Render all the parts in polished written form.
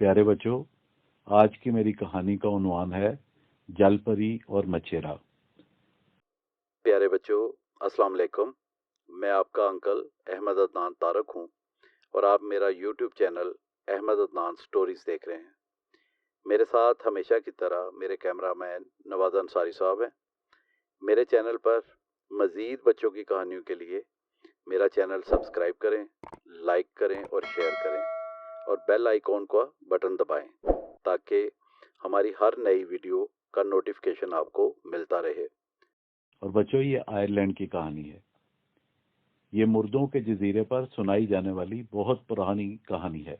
پیارے بچوں، آج کی میری کہانی کا عنوان ہے جل پری اور مچھیرا۔ پیارے بچوں، السلام علیکم۔ میں آپ کا انکل احمد عدنان طارق ہوں اور آپ میرا YouTube channel Ahmed Adnan stories دیکھ رہے ہیں۔ میرے ساتھ ہمیشہ کی طرح میرے کیمرہ مین نواز انصاری صاحب ہیں۔ میرے چینل پر مزید بچوں کی کہانیوں کے لیے میرا چینل سبسکرائب کریں، لائک کریں اور شیئر کریں، اور بیل آئیکن کا بٹن دبائیں تاکہ ہماری ہر نئی ویڈیو کا نوٹیفیکیشن آپ کو ملتا رہے۔ اور بچوں، یہ آئرلینڈ کی کہانی ہے۔ یہ مردوں کے جزیرے پر سنائی جانے والی بہت پرانی کہانی ہے۔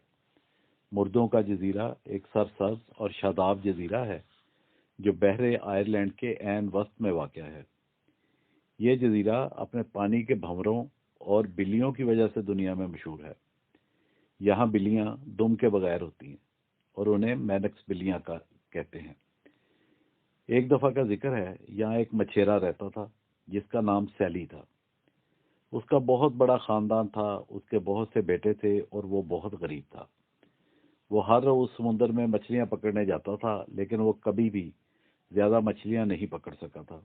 مردوں کا جزیرہ ایک سرسبز اور شاداب جزیرہ ہے جو بحر آئرلینڈ کے عین وسط میں واقع ہے۔ یہ جزیرہ اپنے پانی کے بھنوروں اور بلیوں کی وجہ سے دنیا میں مشہور ہے۔ یہاں بلیاں دم کے بغیر ہوتی ہیں اور انہیں مینکس بلیاں کہتے ہیں۔ ایک دفعہ کا ذکر ہے، یہاں ایک مچھیرا رہتا تھا جس کا نام سیلی تھا۔ اس کا بہت بڑا خاندان تھا، اس کے بہت سے بیٹے تھے اور وہ بہت غریب تھا۔ وہ ہر روز سمندر میں مچھلیاں پکڑنے جاتا تھا، لیکن وہ کبھی بھی زیادہ مچھلیاں نہیں پکڑ سکا تھا۔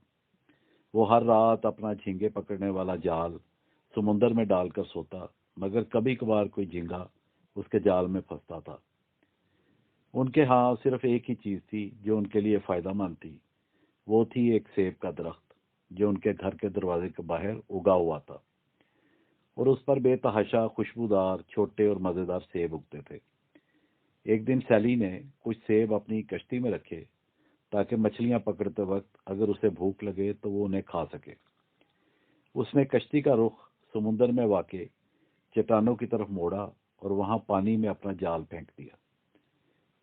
وہ ہر رات اپنا جھینگے پکڑنے والا جال سمندر میں ڈال کر سوتا، مگر کبھی کبھار کوئی جھینگا اس کے جال میں پھنستا تھا۔ ان کے ہاں صرف ایک ہی چیز تھی جو ان کے لیے فائدہ مند تھی، وہ تھی ایک سیب کا درخت جو ان کے گھر کے دروازے کے باہر اگا ہوا تھا، اور اس پر بے تحاشا خوشبودار چھوٹے اور مزیدار سیب اگتے تھے۔ ایک دن سیلی نے کچھ سیب اپنی کشتی میں رکھے تاکہ مچھلیاں پکڑتے وقت اگر اسے بھوک لگے تو وہ انہیں کھا سکے۔ اس نے کشتی کا رخ سمندر میں واقع چٹانوں کی طرف موڑا اور وہاں پانی میں اپنا جال پھینک دیا۔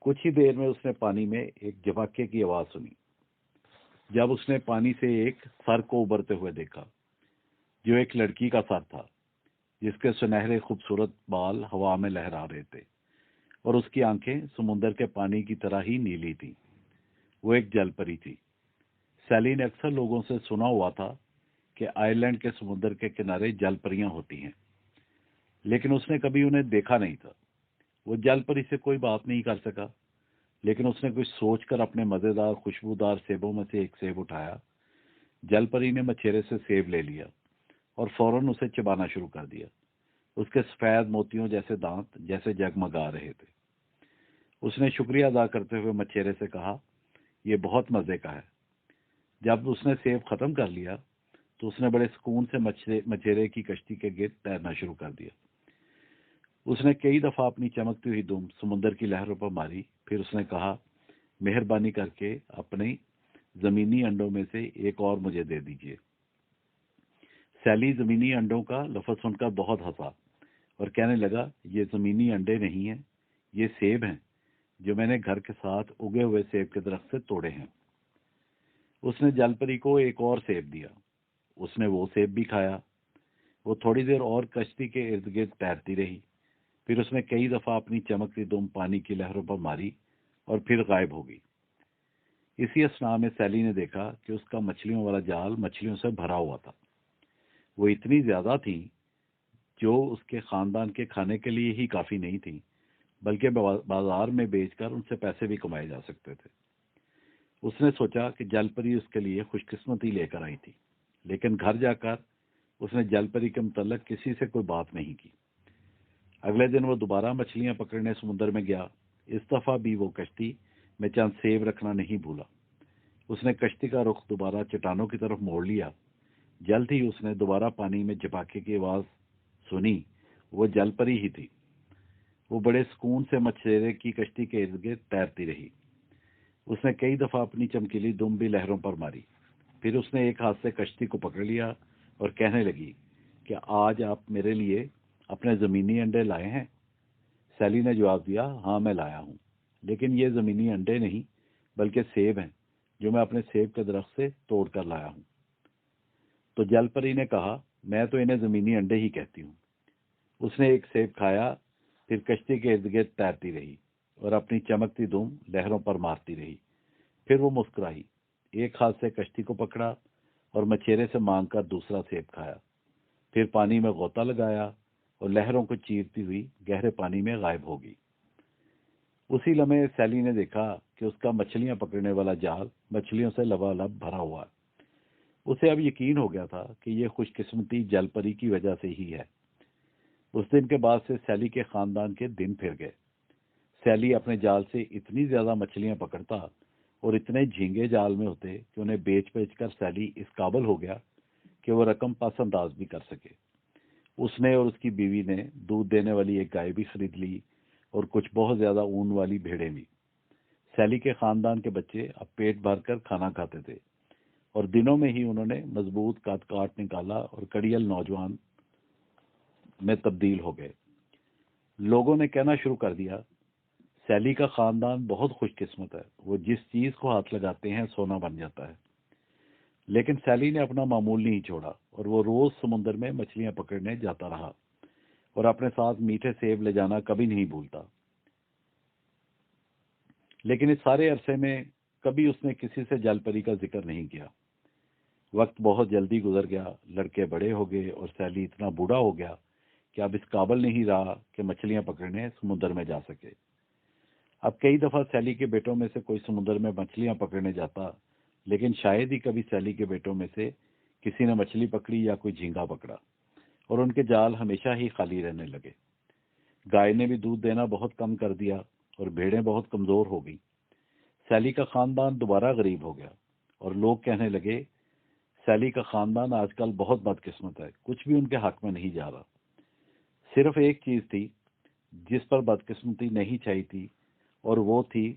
کچھ ہی دیر میں اس نے پانی میں ایک جھپکے کی آواز سنی۔ جب اس نے پانی سے ایک سر کو ابھرتے ہوئے دیکھا جو ایک لڑکی کا سر تھا، جس کے سنہرے خوبصورت بال ہوا میں لہرا رہے تھے اور اس کی آنکھیں سمندر کے پانی کی طرح ہی نیلی تھیں۔ وہ ایک جل پری تھی۔ سیلی نے اکثر لوگوں سے سنا ہوا تھا کہ آئرلینڈ کے سمندر کے کنارے جل پریاں ہوتی ہیں، لیکن اس نے کبھی انہیں دیکھا نہیں تھا۔ وہ جل پری سے کوئی بات نہیں کر سکا، لیکن اس نے کچھ سوچ کر اپنے مزیدار خوشبودار سیبوں میں سے ایک سیب اٹھایا۔ جل پری نے مچھیرے سے سیب لے لیا اور فوراً اسے چبانا شروع کر دیا۔ اس کے سفید موتیوں جیسے دانت جیسے جگمگا رہے تھے۔ اس نے شکریہ ادا کرتے ہوئے مچھیرے سے کہا، یہ بہت مزے کا ہے۔ جب اس نے سیب ختم کر لیا تو اس نے بڑے سکون سے مچھیرے کی کشتی کے گرد تیرنا شروع کر دیا۔ اس نے کئی دفعہ اپنی چمکتی ہوئی دم سمندر کی لہروں پر ماری، پھر اس نے کہا، مہربانی کر کے اپنے زمینی انڈوں میں سے ایک اور مجھے دے دیجیے۔ سیلی زمینی انڈوں کا لفظ سن کر بہت ہنسا اور کہنے لگا، یہ زمینی انڈے نہیں ہیں، یہ سیب ہیں جو میں نے گھر کے ساتھ اگے ہوئے سیب کے درخت سے توڑے ہیں۔ اس نے جل پری کو ایک اور سیب دیا۔ اس نے وہ سیب بھی کھایا۔ وہ تھوڑی دیر اور کشتی کے ارد گرد تیرتی رہی، پھر اس نے کئی دفعہ اپنی چمکتی دم پانی کی لہروں پر ماری اور پھر غائب ہو گئی۔ اسی اثناء میں سیلی نے دیکھا کہ اس کا مچھلیوں والا جال مچھلیوں سے بھرا ہوا تھا۔ وہ اتنی زیادہ تھیں جو اس کے خاندان کے کھانے کے لیے ہی کافی نہیں تھیں، بلکہ بازار میں بیچ کر ان سے پیسے بھی کمائے جا سکتے تھے۔ اس نے سوچا کہ جل پری اس کے لیے خوش قسمتی لے کر آئی تھی، لیکن گھر جا کر اس نے جل پری کے متعلق کسی سے کوئی بات نہیں کی۔ اگلے دن وہ دوبارہ مچھلیاں پکڑنے سمندر میں گیا۔ اس دفعہ بھی وہ کشتی میں چند سیب رکھنا نہیں بھولا۔ اس نے کشتی کا رخ دوبارہ چٹانوں کی طرف موڑ لیا۔ جلد ہی اس نے دوبارہ پانی میں جھپاکے کی آواز سنی۔ وہ جل پری ہی تھی۔ وہ بڑے سکون سے مچھیرے کی کشتی کے ارد گرد تیرتی رہی۔ اس نے کئی دفعہ اپنی چمکیلی دم بھی لہروں پر ماری، پھر اس نے ایک ہاتھ سے کشتی کو پکڑ لیا اور کہنے لگی کہ آج آپ میرے لیے اپنے زمینی انڈے لائے ہیں؟ سیلی نے جواب دیا، ہاں میں لایا ہوں، لیکن یہ زمینی انڈے نہیں بلکہ سیب ہیں جو میں اپنے سیب کے درخت سے توڑ کر لایا ہوں۔ تو جل پری نے کہا، میں تو انہیں زمینی انڈے ہی کہتی ہوں۔ اس نے ایک سیب کھایا، پھر کشتی کے ارد گرد تیرتی رہی اور اپنی چمکتی دم لہروں پر مارتی رہی۔ پھر وہ مسکرائی، ایک ہاتھ سے کشتی کو پکڑا اور مچھیرے سے مانگ کر دوسرا سیب کھایا، پھر پانی میں غوطہ لگایا اور لہروں کو چیرتی ہوئی گہرے پانی میں غائب ہو گئی۔ اسی لمحے سیلی نے دیکھا کہ اس کا مچھلیاں پکڑنے والا جال مچھلیوں سے لبالب بھرا ہوا ہے۔ اسے اب یقین ہو گیا تھا کہ یہ خوش قسمتی جل پری کی وجہ سے ہی ہے۔ اس دن کے بعد سے سیلی کے خاندان کے دن پھر گئے۔ سیلی اپنے جال سے اتنی زیادہ مچھلیاں پکڑتا اور اتنے جھینگے جال میں ہوتے کہ انہیں بیچ بیچ کر سیلی اس قابل ہو گیا کہ وہ رقم پس انداز بھی کر سکے۔ اس نے اور اس کی بیوی نے دودھ دینے والی ایک گائے بھی خرید لی اور کچھ بہت زیادہ اون والی بھیڑیں بھی۔ سیلی کے خاندان کے بچے اب پیٹ بھر کر کھانا کھاتے تھے اور دنوں میں ہی انہوں نے مضبوط قد کاٹ نکالا اور کڑیل نوجوان میں تبدیل ہو گئے۔ لوگوں نے کہنا شروع کر دیا، سیلی کا خاندان بہت خوش قسمت ہے، وہ جس چیز کو ہاتھ لگاتے ہیں سونا بن جاتا ہے۔ لیکن سیلی نے اپنا معمول نہیں چھوڑا اور وہ روز سمندر میں مچھلیاں پکڑنے جاتا رہا اور اپنے ساتھ میٹھے سیب لے جانا کبھی نہیں بھولتا۔ لیکن اس سارے عرصے میں کبھی اس نے کسی سے جل پری کا ذکر نہیں کیا۔ وقت بہت جلدی گزر گیا، لڑکے بڑے ہو گئے اور سیلی اتنا بوڑھا ہو گیا کہ اب اس قابل نہیں رہا کہ مچھلیاں پکڑنے سمندر میں جا سکے۔ اب کئی دفعہ سیلی کے بیٹوں میں سے کوئی سمندر میں مچھلیاں پکڑنے جاتا، لیکن شاید ہی کبھی سیلی کے بیٹوں میں سے کسی نے مچھلی پکڑی یا کوئی جھینگا پکڑا، اور ان کے جال ہمیشہ ہی خالی رہنے لگے۔ گائے نے بھی دودھ دینا بہت کم کر دیا اور بھیڑیں بہت کمزور ہو گئیں۔ سیلی کا خاندان دوبارہ غریب ہو گیا اور لوگ کہنے لگے، سیلی کا خاندان آج کل بہت بدقسمت ہے، کچھ بھی ان کے حق میں نہیں جا رہا۔ صرف ایک چیز تھی جس پر بدقسمتی نہیں چھائی تھی، اور وہ تھی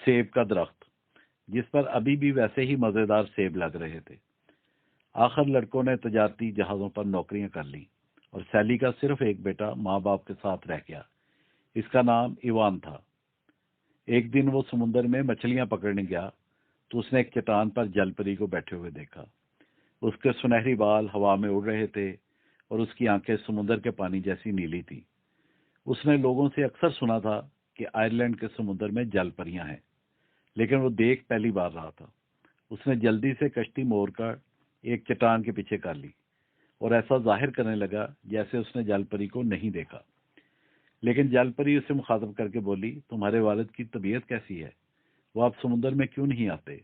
سیب کا درخت، جس پر ابھی بھی ویسے ہی مزیدار سیب لگ رہے تھے۔ آخر لڑکوں نے تجارتی جہازوں پر نوکریاں کر لیں اور سیلی کا صرف ایک بیٹا ماں باپ کے ساتھ رہ گیا۔ اس کا نام ایوان تھا۔ ایک دن وہ سمندر میں مچھلیاں پکڑنے گیا تو اس نے ایک چٹان پر جل پری کو بیٹھے ہوئے دیکھا۔ اس کے سنہری بال ہوا میں اڑ رہے تھے اور اس کی آنکھیں سمندر کے پانی جیسی نیلی تھی۔ اس نے لوگوں سے اکثر سنا تھا کہ آئرلینڈ کے سمندر میں جل پریاں ہیں، لیکن وہ دیکھ پہلی بار رہا تھا۔ اس نے جلدی سے کشتی موڑ کر ایک چٹان کے پیچھے کر لی اور ایسا ظاہر کرنے لگا جیسے اس نے جل پری کو نہیں دیکھا۔ لیکن جل پری اسے مخاطب کر کے بولی، تمہارے والد کی طبیعت کیسی ہے؟ وہ اب سمندر میں کیوں نہیں آتے؟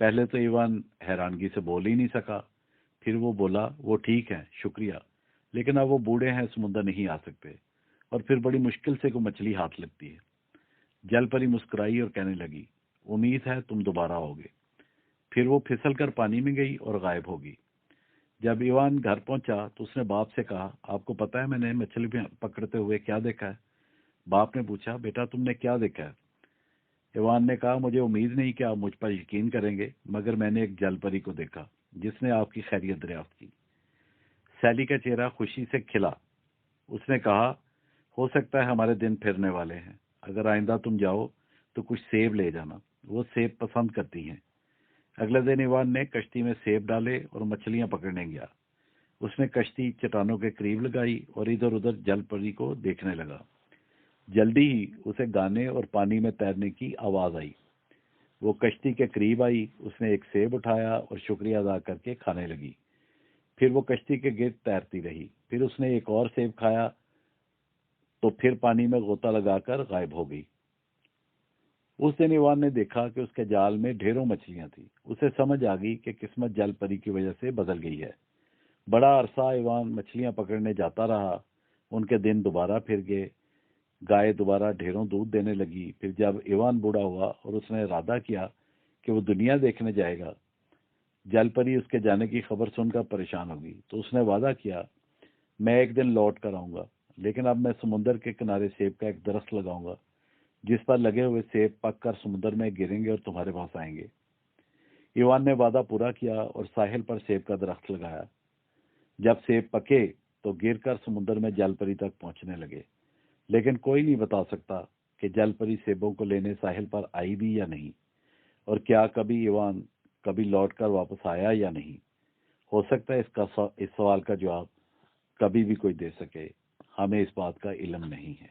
پہلے تو ایوان حیرانگی سے بول ہی نہیں سکا، پھر وہ بولا، وہ ٹھیک ہے، شکریہ، لیکن اب وہ بوڑھے ہیں، سمندر نہیں آ سکتے، اور پھر بڑی مشکل سے کوئی مچھلی ہاتھ لگتی ہے۔ جل پری مسکرائی اور کہنے لگی، امید ہے تم دوبارہ آؤ گے۔ پھر وہ پھسل کر پانی میں گئی اور غائب ہو گئی۔ جب ایوان گھر پہنچا تو اس نے باپ سے کہا، آپ کو پتا ہے میں نے مچھلی پکڑتے ہوئے کیا دیکھا ہے؟ باپ نے پوچھا، بیٹا تم نے کیا دیکھا ہے؟ ایوان نے کہا، مجھے امید نہیں کہ آپ مجھ پر یقین کریں گے، مگر میں نے ایک جل پری کو دیکھا جس نے آپ کی خیریت دریافت کی۔ سیلی کا چہرہ خوشی سے کھلا۔ اس نے کہا، ہو سکتا ہے ہمارے دن پھرنے والے ہیں، اگر آئندہ تم جاؤ تو کچھ سیب لے جانا، وہ سیب پسند کرتی ہیں۔ اگلے دن ایوان نے کشتی میں سیب ڈالے اور مچھلیاں پکڑنے گیا۔ اس نے کشتی چٹانوں کے قریب لگائی اور ادھر ادھر جل پری کو دیکھنے لگا۔ جلدی ہی اسے گانے اور پانی میں تیرنے کی آواز آئی۔ وہ کشتی کے قریب آئی، اس نے ایک سیب اٹھایا اور شکریہ ادا کر کے کھانے لگی۔ پھر وہ کشتی کے گرد تیرتی رہی۔ پھر اس نے ایک اور سیب کھایا تو پھر پانی میں غوطہ لگا کر غائب ہو گئی۔ اس دن ایوان نے دیکھا کہ اس کے جال میں ڈھیروں مچھلیاں تھیں۔ اسے سمجھ آ گئی کہ قسمت جل پری کی وجہ سے بدل گئی ہے۔ بڑا عرصہ ایوان مچھلیاں پکڑنے جاتا رہا۔ ان کے دن دوبارہ پھر گئے۔ گائے دوبارہ ڈھیروں دودھ دینے لگی۔ پھر جب ایوان بوڑھا ہوا اور اس نے ارادہ کیا کہ وہ دنیا دیکھنے جائے گا، جل پری اس کے جانے کی خبر سن کر پریشان ہوگی، تو اس نے وعدہ کیا، میں ایک دن لوٹ کر آؤں گا، لیکن اب میں سمندر کے کنارے سیب کا ایک درخت لگاؤں گا جس پر لگے ہوئے سیب پک کر سمندر میں گریں گے اور تمہارے پاس آئیں گے۔ ایوان نے وعدہ پورا کیا اور ساحل پر سیب کا درخت لگایا۔ جب سیب پکے تو گر کر سمندر میں جل پری تک پہنچنے لگے، لیکن کوئی نہیں بتا سکتا کہ جل پری سیبوں کو لینے ساحل پر آئی بھی یا نہیں، اور کیا کبھی ایوان کبھی لوٹ کر واپس آیا یا نہیں۔ ہو سکتا ہے اس سوال کا جواب کبھی بھی کوئی دے سکے، ہمیں اس بات کا علم نہیں ہے۔